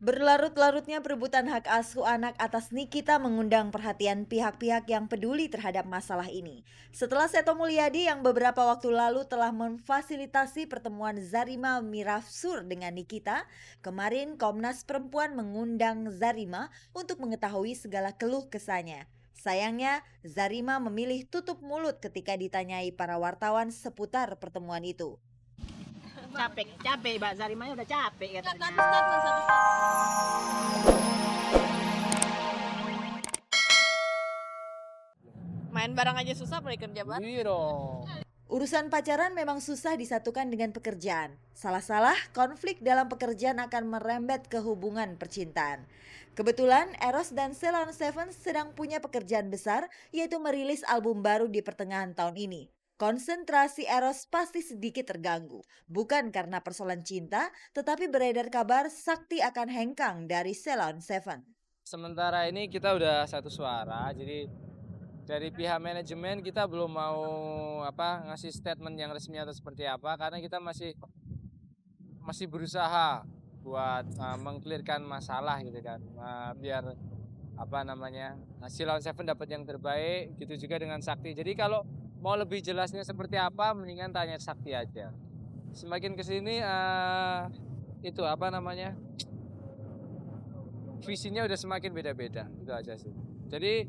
Berlarut-larutnya perebutan hak asuh anak atas Nikita mengundang perhatian pihak-pihak yang peduli terhadap masalah ini. Setelah Seto Mulyadi yang beberapa waktu lalu telah memfasilitasi pertemuan Zarima Mirafsur dengan Nikita, kemarin Komnas Perempuan mengundang Zarima untuk mengetahui segala keluh kesahnya. Sayangnya, Zarima memilih tutup mulut ketika ditanyai para wartawan seputar pertemuan itu. Capek, capek Mbak Zarimanya udah capek katanya. Main bareng aja susah, apalagi kerja bareng. Iya dong. Urusan pacaran memang susah disatukan dengan pekerjaan. Salah-salah, konflik dalam pekerjaan akan merembet ke hubungan percintaan. Kebetulan, Eros dan Ceylon Seven sedang punya pekerjaan besar, yaitu merilis album baru di pertengahan tahun ini. Konsentrasi Eros pasti sedikit terganggu. Bukan karena persoalan cinta, tetapi beredar kabar Sakti akan hengkang dari Ceylon Seven. Sementara ini kita udah satu suara, jadi dari pihak manajemen kita belum mau ngasih statement yang resmi atau seperti apa, karena kita masih berusaha buat mengklirkan masalah gitu kan, biar Silon Seven dapat yang terbaik, gitu juga dengan Sakti. Jadi kalau mau lebih jelasnya seperti apa, mendingan tanya Sakti aja. Semakin kesini visinya udah semakin beda-beda, itu aja sih. Jadi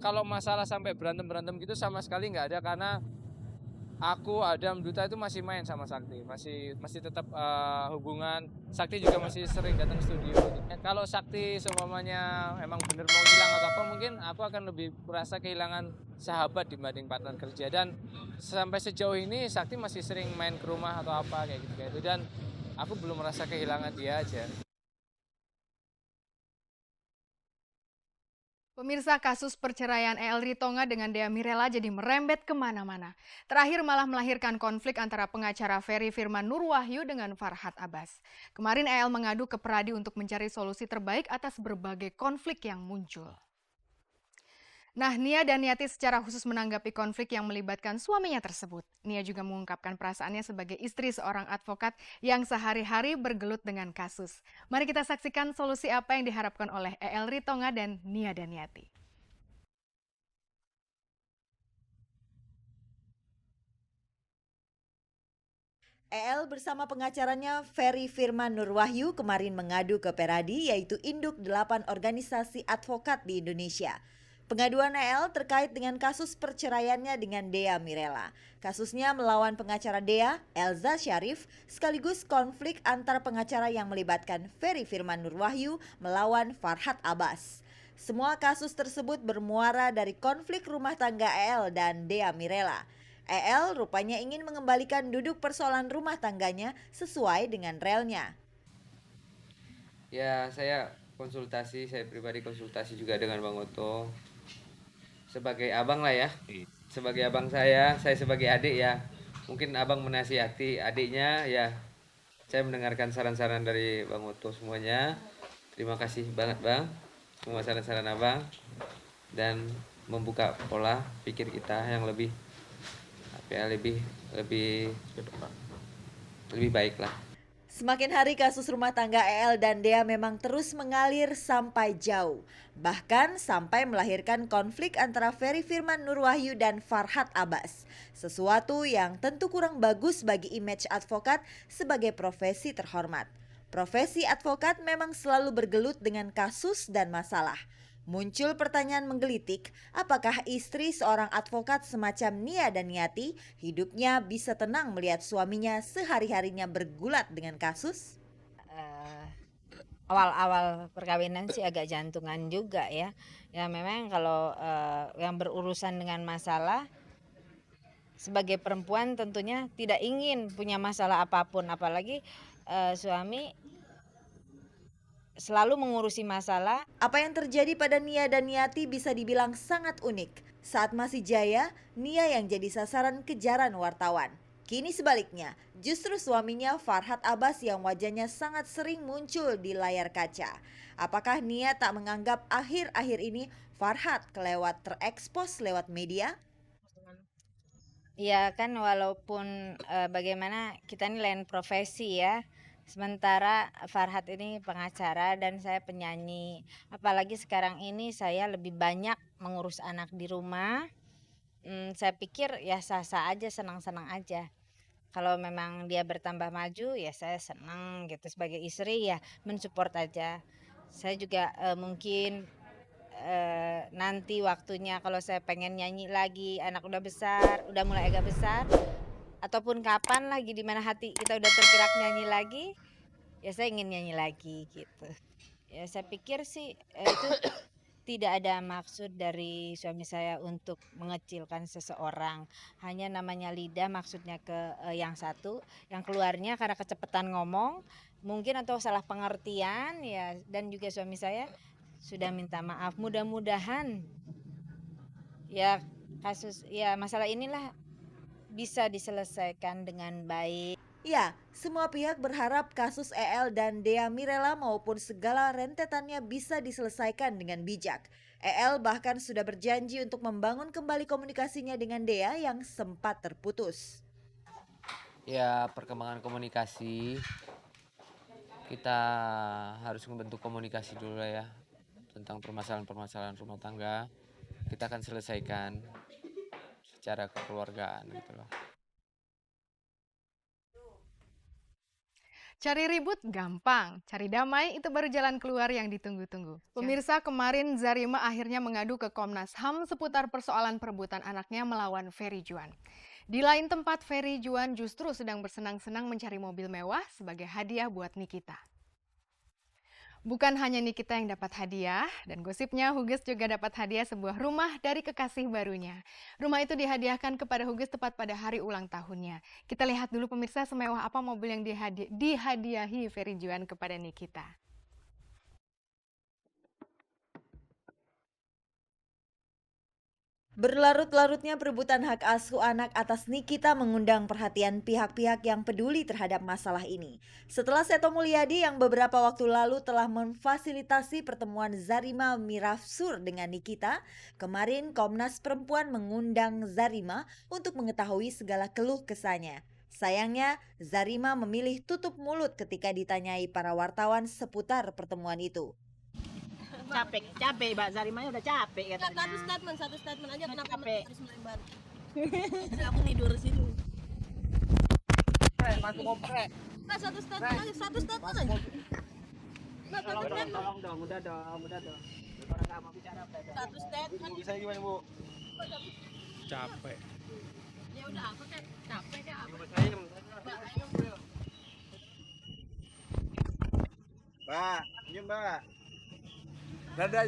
kalau masalah sampai berantem gitu sama sekali nggak ada, karena aku, Adam, Duta itu masih main sama Sakti, masih tetap hubungan. Sakti juga masih sering datang studio. Kalau Sakti seumpamanya emang bener mau hilang atau apa, mungkin aku akan lebih merasa kehilangan sahabat dibanding partner kerja. Dan sampai sejauh ini Sakti masih sering main ke rumah atau apa kayak gitu, dan aku belum merasa kehilangan dia aja. Pemirsa, kasus perceraian El Ritonga dengan Dea Mirela jadi merembet kemana-mana. Terakhir malah melahirkan konflik antara pengacara Ferry Firman Nurwahyu dengan Farhad Abbas. Kemarin El mengadu ke Peradi untuk mencari solusi terbaik atas berbagai konflik yang muncul. Nah, Nia dan Niati secara khusus menanggapi konflik yang melibatkan suaminya tersebut. Nia juga mengungkapkan perasaannya sebagai istri seorang advokat yang sehari-hari bergelut dengan kasus. Mari kita saksikan solusi apa yang diharapkan oleh El Ritonga dan Nia dan Niati. Bersama pengacaranya Ferry Firman Nurwahyu kemarin mengadu ke Peradi, yaitu induk 8 organisasi advokat di Indonesia. Pengaduan terkait dengan kasus perceraiannya dengan Dea Mirela. Kasusnya melawan pengacara Dea, Elza Syarif, sekaligus konflik antar pengacara yang melibatkan Ferry Firman Nurwahyu melawan Farhad Abbas. Semua kasus tersebut bermuara dari konflik rumah tangga dan Dea Mirela. Rupanya ingin mengembalikan duduk persoalan rumah tangganya sesuai dengan relnya. Ya, saya pribadi konsultasi juga dengan Bang Oto. Sebagai abang lah ya, sebagai abang saya sebagai adik ya. Mungkin abang menasihati adiknya ya. Saya mendengarkan saran-saran dari Bang Oto semuanya. Terima kasih banget Bang, semua saran-saran abang. Dan membuka pola pikir kita yang lebih baik lah. Semakin hari kasus rumah tangga dan Dea memang terus mengalir sampai jauh. Bahkan sampai melahirkan konflik antara Ferry Firman Nurwahyu dan Farhad Abbas. Sesuatu yang tentu kurang bagus bagi image advokat sebagai profesi terhormat. Profesi advokat memang selalu bergelut dengan kasus dan masalah. Muncul pertanyaan menggelitik, apakah istri seorang advokat semacam Nia dan Niati hidupnya bisa tenang melihat suaminya sehari-harinya bergulat dengan kasus? Awal-awal perkawinan sih agak jantungan juga ya. Ya memang kalau yang berurusan dengan masalah, sebagai perempuan tentunya tidak ingin punya masalah apapun, apalagi suami selalu mengurusi masalah. Apa yang terjadi pada Nia dan Niati bisa dibilang sangat unik. Saat masih jaya, Nia yang jadi sasaran kejaran wartawan. Kini sebaliknya, justru suaminya Farhad Abbas yang wajahnya sangat sering muncul di layar kaca. Apakah Nia tak menganggap akhir-akhir ini Farhad kelewat terekspos lewat media? Ya kan, walaupun bagaimana kita ini lain profesi ya, Sementara Farhat ini pengacara dan saya penyanyi. Apalagi sekarang ini saya lebih banyak mengurus anak di rumah. Saya pikir ya sah-sah aja, senang-senang aja. Kalau memang dia bertambah maju ya saya senang gitu, sebagai istri ya mensupport aja. Saya juga mungkin nanti waktunya kalau saya pengen nyanyi lagi, anak udah besar, udah mulai agak besar, ataupun kapan lagi di mana hati kita udah tergerak nyanyi lagi, ya saya ingin nyanyi lagi gitu. Ya saya pikir sih itu tidak ada maksud dari suami saya untuk mengecilkan seseorang. Hanya namanya lidah maksudnya ke yang satu, yang keluarnya karena kecepatan ngomong, mungkin atau salah pengertian ya, dan juga suami saya sudah minta maaf. Mudah-mudahan ya masalah inilah bisa diselesaikan dengan baik. Ya, semua pihak berharap kasus EL dan Dea Mirela maupun segala rentetannya bisa diselesaikan dengan bijak. EL bahkan sudah berjanji untuk membangun kembali komunikasinya dengan Dea yang sempat terputus. Ya, perkembangan komunikasi kita harus membentuk komunikasi dulu lah ya, tentang permasalahan-permasalahan rumah tangga. Kita akan selesaikan secara kekeluargaan gitu loh. Cari ribut gampang, cari damai itu baru jalan keluar yang ditunggu-tunggu. Pemirsa, kemarin Zarima akhirnya mengadu ke Komnas HAM seputar persoalan perebutan anaknya melawan Ferry Juan. Di lain tempat, Ferry Juan justru sedang bersenang-senang mencari mobil mewah sebagai hadiah buat Nikita. Bukan hanya Nikita yang dapat hadiah, dan gosipnya Huges juga dapat hadiah sebuah rumah dari kekasih barunya. Rumah itu dihadiahkan kepada Huges tepat pada hari ulang tahunnya. Kita lihat dulu pemirsa semewah apa mobil yang dihadiahi Ferry Juan kepada Nikita. Berlarut-larutnya perebutan hak asuh anak atas Nikita mengundang perhatian pihak-pihak yang peduli terhadap masalah ini. Setelah Seto Mulyadi yang beberapa waktu lalu telah memfasilitasi pertemuan Zarima Mirafsur dengan Nikita, kemarin Komnas Perempuan mengundang Zarima untuk mengetahui segala keluh kesahnya. Sayangnya, Zarima memilih tutup mulut ketika ditanyai para wartawan seputar pertemuan itu. Capek Mbak Zarimanya udah capek katanya. Satu statement aja Udah kenapa capek. harus melebar. Jadi aku tidur sini. Masuk komplek. Nah, satu statement aja. Nah, satu statement. Tolong dong, udah dong. Orang nggak mau bicara udah dong. Satu statement. Bisa gimana, Bu? Capek. Ya udah aku kan capek ya. Mbak, ini Mbak. Dadah.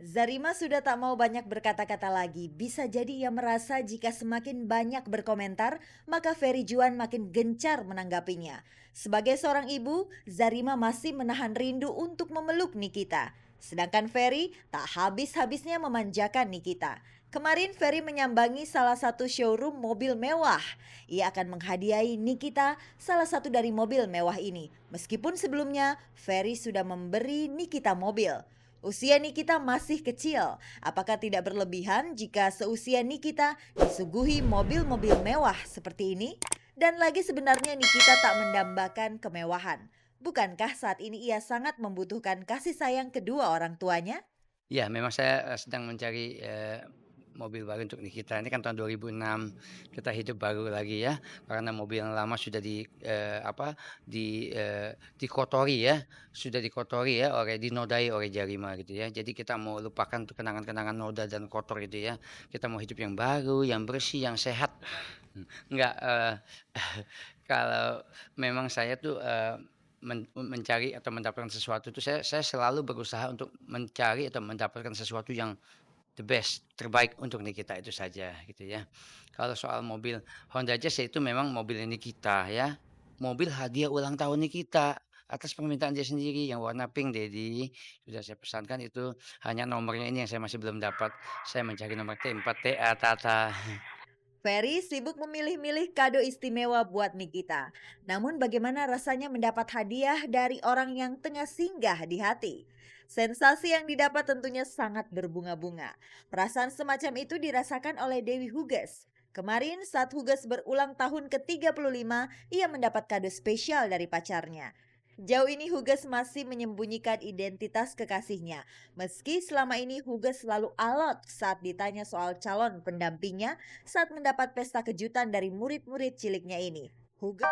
Zarima sudah tak mau banyak berkata-kata lagi. Bisa jadi ia merasa jika semakin banyak berkomentar, maka Ferry Juan makin gencar menanggapinya. Sebagai seorang ibu, Zarima masih menahan rindu untuk memeluk Nikita. Sedangkan Ferry tak habis-habisnya memanjakan Nikita. Kemarin Ferry menyambangi salah satu showroom mobil mewah. Ia akan menghadiahi Nikita salah satu dari mobil mewah ini. Meskipun sebelumnya Ferry sudah memberi Nikita mobil. Usia Nikita masih kecil. Apakah tidak berlebihan jika seusia Nikita disuguhi mobil-mobil mewah seperti ini? Dan lagi sebenarnya Nikita tak mendambakan kemewahan. Bukankah saat ini ia sangat membutuhkan kasih sayang kedua orang tuanya? Ya, memang saya sedang mencari mobil baru untuk Nikita. Ini kan tahun 2006, kita hidup baru lagi ya, karena mobil yang lama sudah dikotori ya, dinodai oleh Zarima gitu ya. Jadi kita mau lupakan kenangan-kenangan noda dan kotor itu ya. Kita mau hidup yang baru, yang bersih, yang sehat. Enggak, kalau memang saya tuh mencari atau mendapatkan sesuatu itu saya selalu berusaha untuk mencari atau mendapatkan sesuatu yang the best, terbaik untuk Nikita itu saja gitu ya. Kalau soal mobil Honda Jazz itu memang mobil Nikita ya. Mobil hadiah ulang tahun Nikita atas permintaan dia sendiri yang warna pink, Dedi. Sudah saya pesankan itu, hanya nomornya ini yang saya masih belum dapat. Saya mencari nomor T4 TA Tata. Ferry sibuk memilih-milih kado istimewa buat Nikita. Namun bagaimana rasanya mendapat hadiah dari orang yang tengah singgah di hati? Sensasi yang didapat tentunya sangat berbunga-bunga. Perasaan semacam itu dirasakan oleh Dewi Huges. Kemarin saat Huges berulang tahun ke-35, ia mendapat kado spesial dari pacarnya. Jauh ini Huges masih menyembunyikan identitas kekasihnya. Meski selama ini Huges selalu alot saat ditanya soal calon pendampingnya saat mendapat pesta kejutan dari murid-murid ciliknya ini. Huges